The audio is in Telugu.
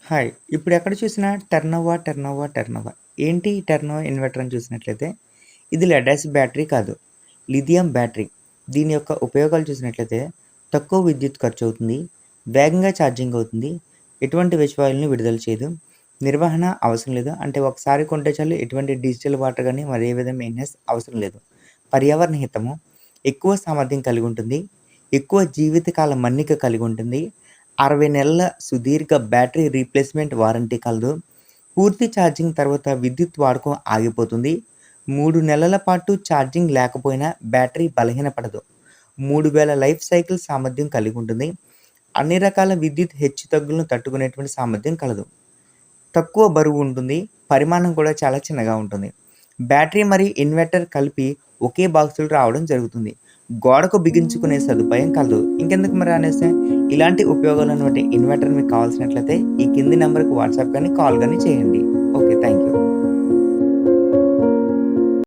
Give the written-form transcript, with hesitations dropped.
హాయ్! ఇప్పుడెక్కడ చూసినా టర్నోవా, టర్నోవా, టర్నోవా. ఏంటి ఈ టర్నోవా ఇన్వర్టర్ అని చూసినట్లయితే, ఇది లెడ్ యాసిడ్ బ్యాటరీ కాదు. Lithium battery. దీని యొక్క ఉపయోగాలు చూసినట్లయితే, తక్కువ విద్యుత్ ఖర్చవుతుంది, వేగంగా ఛార్జింగ్ అవుతుంది, ఎటువంటి విషవాయువులను విడుదల చేయదు, నిర్వహణ అవసరం లేదు. అంటే ఒకసారి కొంటే చాలు ఎటువంటి డిజిటల్ వాటర్ గాని, మరి ఏ విధమైన మెయింటెనెన్స్ అవసరం లేదు. పర్యావరణ హితము, ఎక్కువ సామర్థ్యం కలిగి ఉంటుంది, ఎక్కువ జీవితకాల మన్నిక కలిగి ఉంటుంది, 60 నెలల సుదీర్ఘ బ్యాటరీ రీప్లేస్‌మెంట్ వారంటీ కలదు. పూర్తి ఛార్జింగ్ తర్వాత విద్యుత్ వాడకం ఆగిపోతుంది. 3 నెలల పాటు ఛార్జింగ్ లేకపోయినా బ్యాటరీ బలహీనపడదు. 3000 లైఫ్ సైకిల్ సామర్థ్యం కలిగి ఉంటుంది. అన్ని రకాల విద్యుత్ హెచ్చుతగ్గులను తట్టుకునేటువంటి సామర్థ్యం కలదు. తక్కువ బరువు ఉంటుంది. పరిమాణం కూడా చాలా చిన్నగా ఉంటుంది. బ్యాటరీ మరియు ఇన్వర్టర్ కలిపి ఒకే బాక్స్‌లో రావడం జరుగుతుంది. గోడకు బిగించుకునే సదుపాయం కలదు. ఇంకెందుకు మరి అనేసి ఇలాంటి ఉపయోగాలున్నటువంటి ఇన్వర్టర్ మీకు కావాల్సినట్లయితే ఈ కింది నంబర్‌కి వాట్సాప్ గాని, కాల్ గాని చేయండి. ఓకే. Thank you.